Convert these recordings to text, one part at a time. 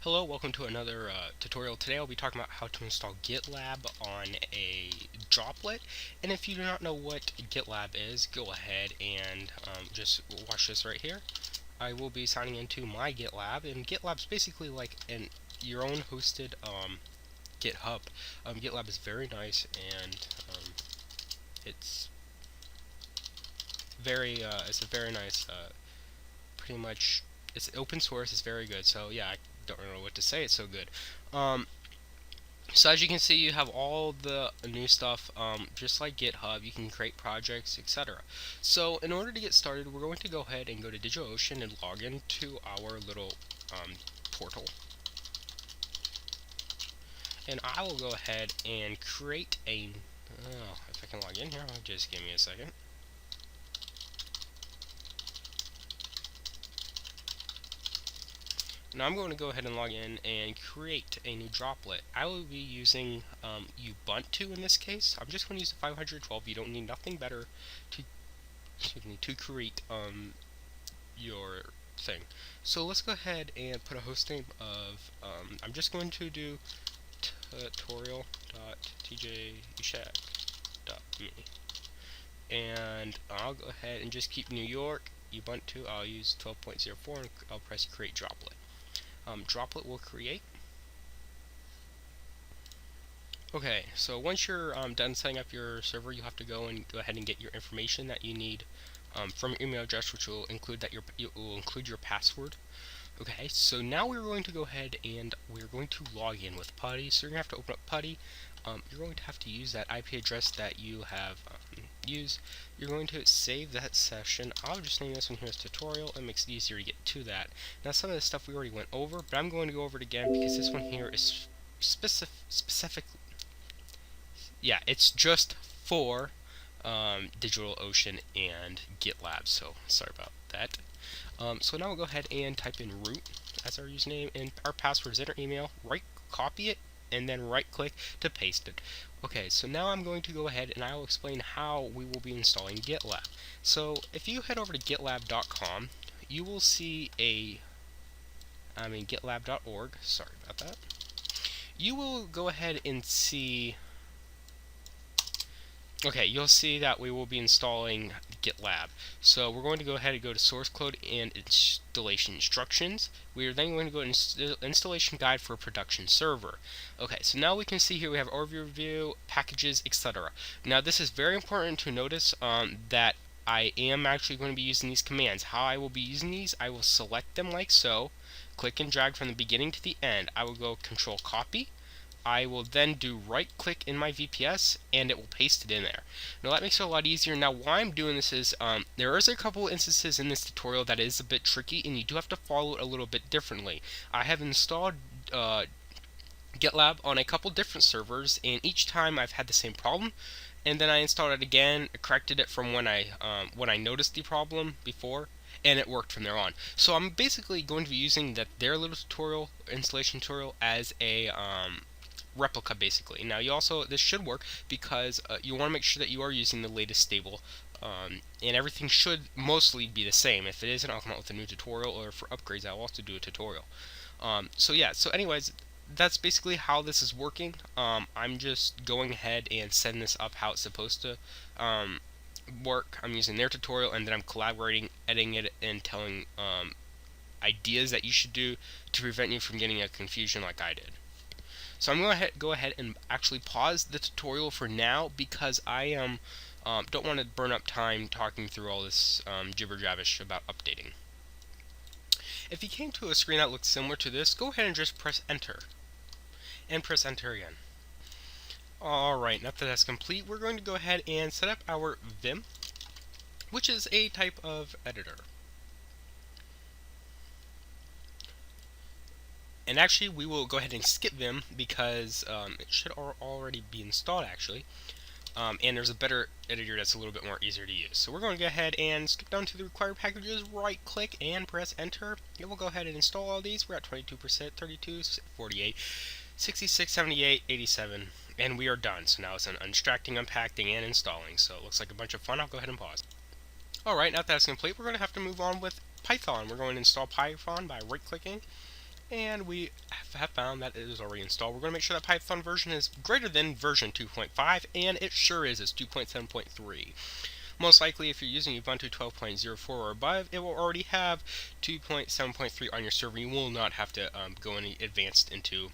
Hello, welcome to another tutorial. Today I'll be talking about how to install GitLab on a Droplet. And if you do not know what GitLab is, go ahead and just watch this right here. I will be signing into my GitLab, and GitLab's basically like your own hosted GitHub. GitLab is very nice, and it's it's a very nice, pretty much, it's open source. It's very good. So yeah, I don't really know what to say. It's so good. So as you can see, you have all the new stuff, just like GitHub. You can create projects, etc. So in order to get started, we're going to go ahead and go to DigitalOcean and log into our little portal. And I will go ahead and create a, if I can log in here, just give me a second. Now I'm going to go ahead and log in and create a new droplet. I will be using Ubuntu in this case. I'm just going to use the 512. You don't need nothing better to create your thing. So let's go ahead and put a host name of, I'm just going to do tutorial.tjeshak.me, and I'll go ahead and just keep New York, Ubuntu. I'll use 12.04 and I'll press create droplet. Droplet will create. Okay, so once you're done setting up your server, you have to go ahead and get your information that you need from your email address, which will include your password. Okay, so now we're going to go ahead and we're going to log in with Putty. So you're going to have to open up Putty. You're going to have to use that IP address that you have used. You're going to save that session. I'll just name this one here as tutorial. It makes it easier to get to that. Now some of this stuff we already went over, but I'm going to go over it again because this one here is specific. Yeah, it's just for DigitalOcean and GitLab. So sorry about that. So now we'll go ahead and type in root as our username, and our password is in our email. Copy it, and then right-click to paste it. Okay, so now I'm going to go ahead and I will explain how we will be installing GitLab. So if you head over to gitlab.com, you will see gitlab.org. Sorry about that. You will go ahead and see. Okay, you'll see that we will be installing GitLab. So we're going to go ahead and go to source code and installation instructions. We are then going to go to installation guide for a production server. Okay, so now we can see here we have overview, packages, etc. Now this is very important to notice that I am actually going to be using these commands. How I will be using these, I will select them like so, click and drag from the beginning to the end. I will go control copy. I will then do right click in my VPS and it will paste it in there. Now that makes it a lot easier. Now why I'm doing this is there is a couple instances in this tutorial that is a bit tricky and you do have to follow it a little bit differently. I have installed GitLab on a couple different servers, and each time I've had the same problem, and then I installed it again, corrected it from when I noticed the problem before, and it worked from there on. So I'm basically going to be using their little tutorial, installation tutorial, as a replica basically. Now this should work because you want to make sure that you are using the latest stable, and everything should mostly be the same. If it isn't, I'll come out with a new tutorial, or for upgrades I'll also do a tutorial. So anyways, that's basically how this is working. I'm just going ahead and setting this up how it's supposed to work. I'm using their tutorial, and then I'm collaborating, editing it, and telling ideas that you should do to prevent you from getting a confusion like I did. So I'm going to go ahead and actually pause the tutorial for now because I don't want to burn up time talking through all this jibber-jabbish about updating. If you came to a screen that looks similar to this, go ahead and just press enter. And press enter again. Alright, now that that's complete, we're going to go ahead and set up our Vim, which is a type of editor. And actually, we will go ahead and skip Vim because it should already be installed actually. And there's a better editor that's a little bit more easier to use. So we're going to go ahead and skip down to the required packages, right click and press enter. And we'll go ahead and install all these. We're at 22%, 32, 48, 66, 78, 87, and we are done. So now it's unextracting, unpacking, and installing. So it looks like a bunch of fun. I'll go ahead and pause. Alright, now that that's complete, we're going to have to move on with Python. We're going to install Python by right clicking and we have found that it is already installed. We're going to make sure that Python version is greater than version 2.5, and it sure is. It's 2.7.3. Most likely, if you're using Ubuntu 12.04 or above, it will already have 2.7.3 on your server. You will not have to go any advanced into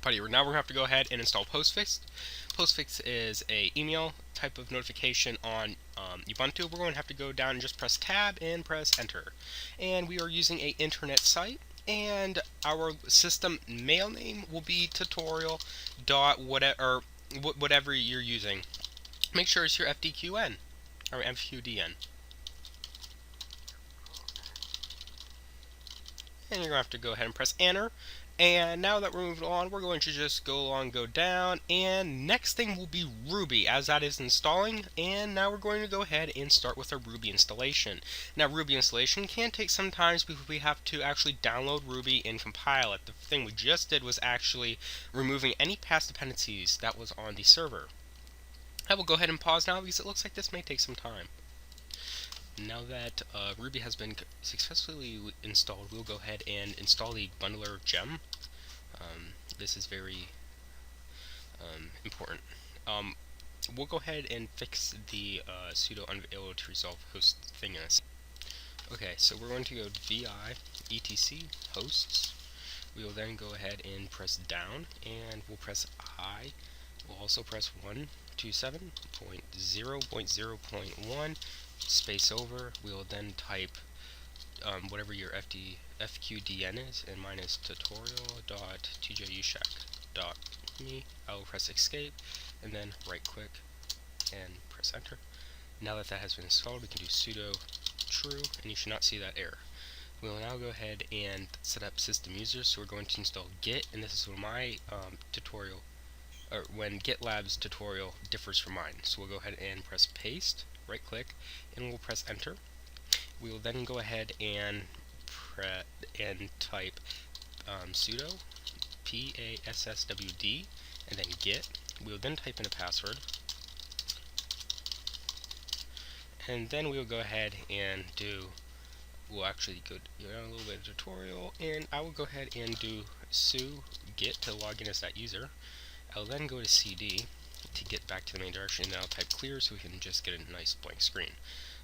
Putty. Now we're going to have to go ahead and install Postfix. Postfix is a email type of notification on Ubuntu. We're going to have to go down and just press tab and press enter. And we are using an internet site, and our system mail name will be tutorial dot whatever you're using. Make sure it's your FDQN or FQDN. And you're going to have to go ahead and press enter. And now that we're moving on, we're going to just go along, go down, and next thing will be Ruby, as that is installing. And now we're going to go ahead and start with our Ruby installation. Now, Ruby installation can take some time because we have to actually download Ruby and compile it. The thing we just did was actually removing any past dependencies that was on the server. I will go ahead and pause now because it looks like this may take some time. Now that Ruby has been successfully installed, we'll go ahead and install the bundler gem. This is very important. We'll go ahead and fix the sudo unable to resolve host thing in a second. Okay, so we're going to go vi etc hosts. We will then go ahead and press down, and we'll press I. We'll also press 127.0.0.1 space over. We will then type whatever your FQDN is, and mine is tutorial.tjushak.me. I will press escape, and then right click and press enter. Now that that has been installed, we can do sudo true, and you should not see that error. We will now go ahead and set up system users. So we're going to install Git, and this is when my tutorial, or when GitLab's tutorial differs from mine. So we'll go ahead and press paste, right click, and we'll press enter. We will then go ahead and type sudo passwd and then git. We will then type in a password, and then we will go ahead and we'll actually go a little bit of tutorial, and I will go ahead and do su git to log in as that user. I'll then go to cd to get back to the main direction, and I'll type clear so we can just get a nice blank screen.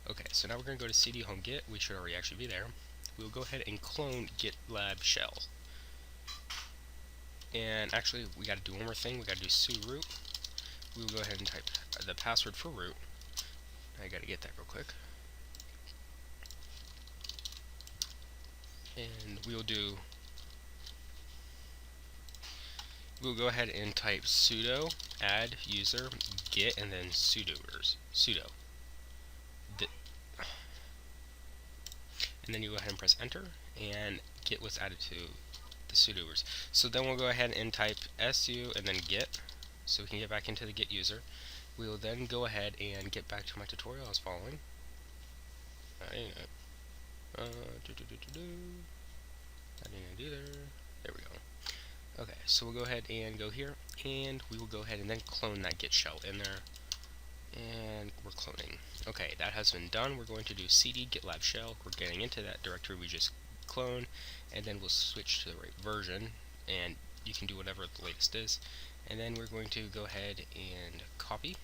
Okay, so now we're going to go to cd home git. We should already actually be there. We'll go ahead and clone GitLab shell. And actually, we got to do one more thing. We got to do su root. We'll go ahead and type the password for root. I got to get that real quick. And we'll go ahead and type sudo add user git and then sudo. And then you go ahead and press enter, and git was added to the sudoers. So then we'll go ahead and type su and then git, so we can get back into the git user. We will then go ahead and get back to my tutorial I was following. I didn't do there. There we go. Okay, so we'll go ahead and go here, and we will go ahead and then clone that git shell in there. And we're cloning. Okay, that has been done. We're going to do cd GitLab shell. We're getting into that directory we just cloned, and then we'll switch to the right version, and you can do whatever the latest is. And then we're going to go ahead and copy,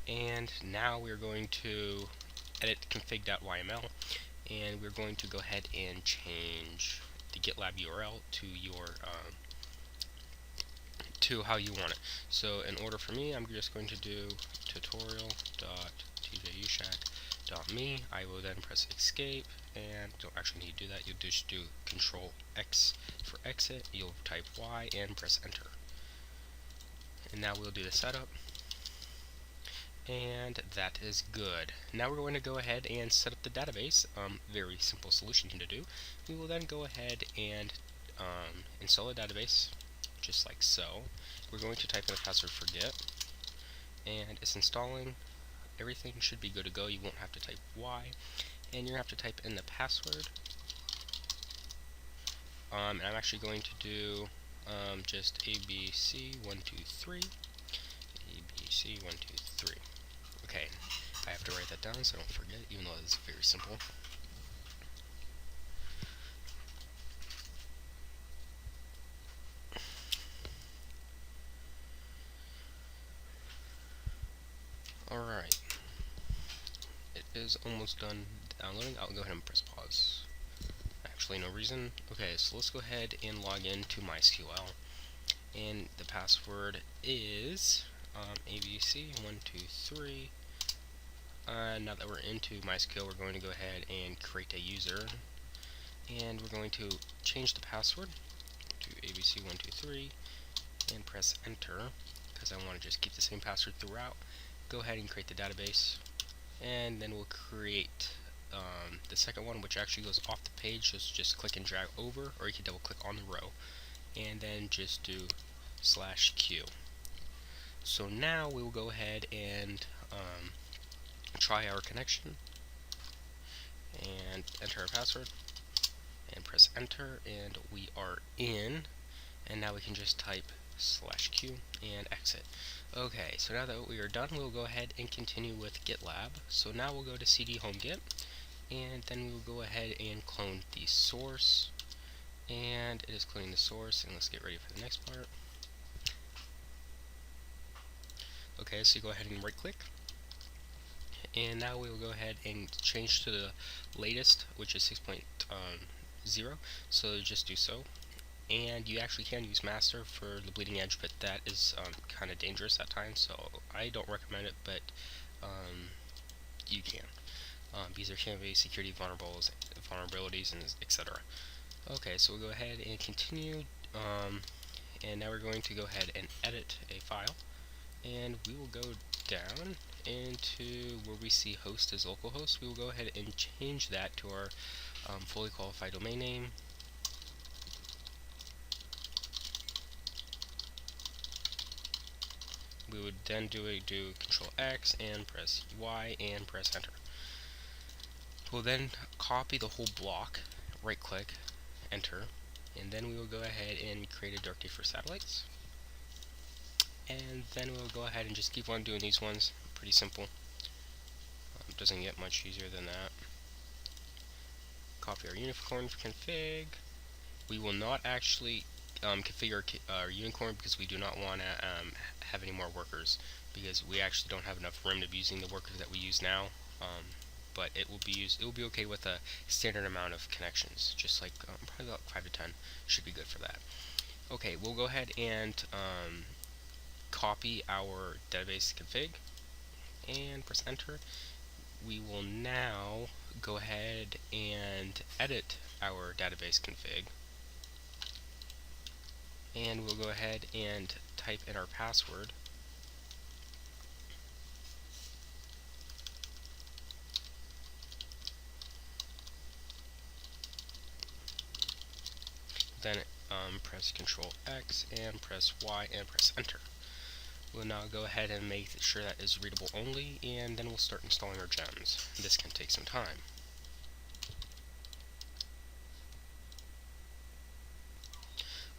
and now we're going to edit config.yml, and we're going to go ahead and change the GitLab URL to your to how you want it. So in order for me, I'm just going to do tutorial.tjushak.me. I will then press escape, and don't actually need to do that. You'll just do Control X for exit. You'll type Y and press enter. And now we'll do the setup. And that is good. Now we're going to go ahead and set up the database. Very simple solution to do. We will then go ahead and install a database, just like so. We're going to type in a password for Git, and it's installing. Everything should be good to go. You won't have to type Y, and you're going to have to type in the password. And I'm actually going to do just ABC123. ABC123. Okay, I have to write that down so I don't forget, even though it's very simple. is almost done downloading. I'll go ahead and press pause. Actually, no reason. Okay, so let's go ahead and log into MySQL. And the password is ABC123. Now that we're into MySQL, we're going to go ahead and create a user. And we're going to change the password to ABC123 and press enter, because I want to just keep the same password throughout. Go ahead and create the database, and then we'll create the second one, which actually goes off the page. Just click and drag over, or you can double click on the row, and then just do /q. So now we will go ahead and try our connection and enter our password and press enter, and we are in. And now we can just type /q and exit. Okay, so now that we are done, we'll go ahead and continue with GitLab. So now we'll go to cd home git, and then we will go ahead and clone the source. And it is cloning the source, and let's get ready for the next part. Okay, so you go ahead and right click, and now we will go ahead and change to the latest, which is 6.0. So just do so. And you actually can use master for the bleeding edge, but that is kind of dangerous at times, so I don't recommend it, but you can, because there can be security vulnerabilities and etc. Okay, so we'll go ahead and continue, and now we're going to go ahead and edit a file, and we will go down into where we see host as localhost. We will go ahead and change that to our fully qualified domain name. We would then do Control X and press Y and press enter. We'll then copy the whole block, right click, enter, and then we will go ahead and create a directory for satellites. And then we'll go ahead and just keep on doing these ones. Pretty simple. Doesn't get much easier than that. Copy our unicorn config. We will not actually configure our unicorn, because we do not want to have any more workers, because we actually don't have enough room to be using the workers that we use now. But it will be okay with a standard amount of connections, just like probably about 5 to 10 should be good for that. Okay, we'll go ahead and copy our database config and press enter. We will now go ahead and edit our database config, and we'll go ahead and type in our password. Then press Control X and press Y and press enter. We'll now go ahead and make sure that is readable only, and then we'll start installing our gems. This can take some time.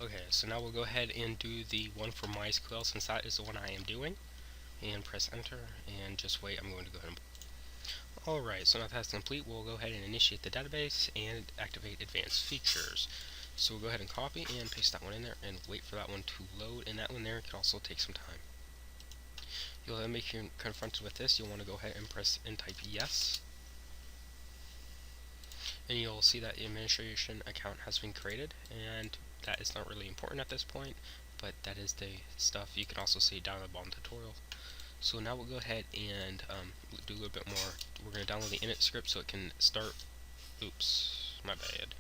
Okay, so now we'll go ahead and do the one for MySQL, since that is the one I am doing, and press enter, and just wait. I'm going to go ahead and alright, so now that's complete, we'll go ahead and initiate the database and activate advanced features. So we'll go ahead and copy and paste that one in there and wait for that one to load, and that one there can also take some time. You'll then make you confronted with this. You'll want to go ahead and press and type yes, and you'll see that the administration account has been created, and that is not really important at this point, but that is the stuff you can also see down at the bottom tutorial. So now we'll go ahead and do a little bit more. We're going to download the init script so it can start. Oops, my bad.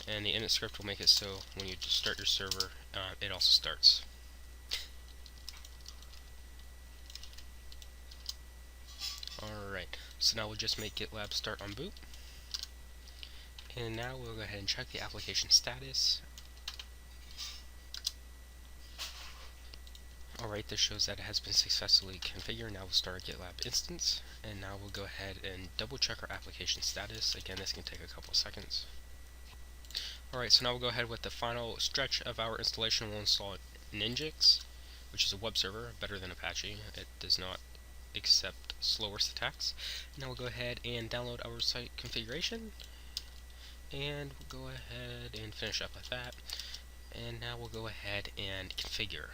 And the init script will make it so when you just start your server, it also starts. Alright, so now we'll just make GitLab start on boot. And now we'll go ahead and check the application status. Alright, this shows that it has been successfully configured. Now we'll start a GitLab instance, and now we'll go ahead and double check our application status. Again, this can take a couple of seconds. Alright, so now we'll go ahead with the final stretch of our installation. We'll install Ninjix, which is a web server, better than Apache. It does not accept slower attacks. Now we'll go ahead and download our site configuration, and we'll go ahead and finish up with that. And now we'll go ahead and configure.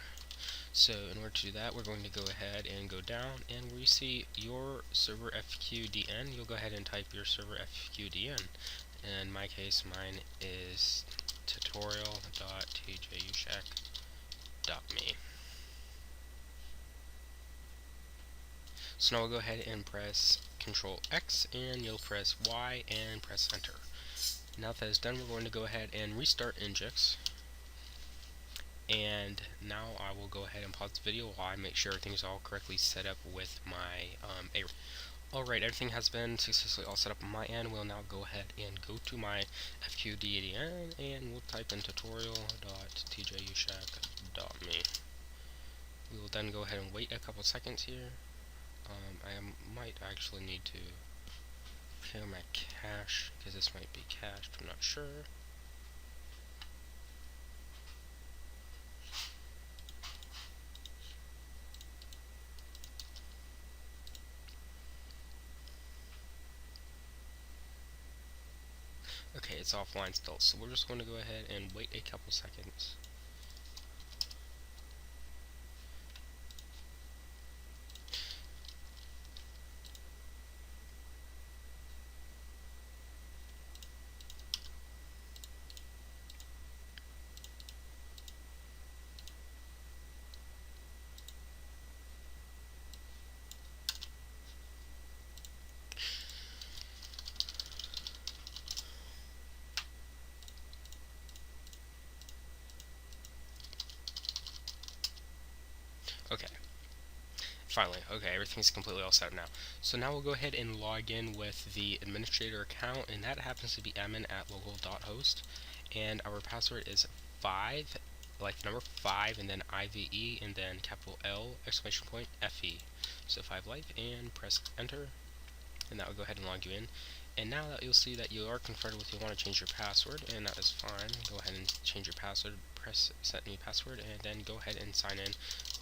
So in order to do that, we're going to go ahead and go down, and where you see your server FQDN, you'll go ahead and type your server FQDN. In my case, mine is tutorial.tjushack.me. So now we'll go ahead and press Control X, and you'll press Y and press Enter. Now that is done, we're going to go ahead and restart Nginx. And now I will go ahead and pause the video while I make sure everything is all correctly set up with my array. Alright, everything has been successfully all set up on my end. We'll now go ahead and go to my FQDN, and we'll type in tutorial.tjushack.me. We will then go ahead and wait a couple seconds here. I might actually need to clear my cache, because this might be cached, I'm not sure. Okay, it's offline still, so we're just going to go ahead and wait a couple seconds. Okay. Finally, okay, everything's completely all set up now. So now we'll go ahead and log in with the administrator account, and that happens to be admin@local.host, and our password is 5, like the number 5, and then IVE, and then capital L, exclamation point, FE. So 5 life, and press enter, and that will go ahead and log you in. And now that you'll see that you are confronted with, you want to change your password, and that is fine. Go ahead and change your password, press set new password, and then go ahead and sign in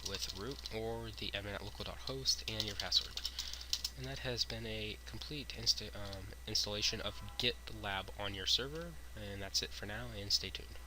with root or the admin@local.host and your password. And that has been a complete installation of GitLab on your server, and that's it for now, and stay tuned.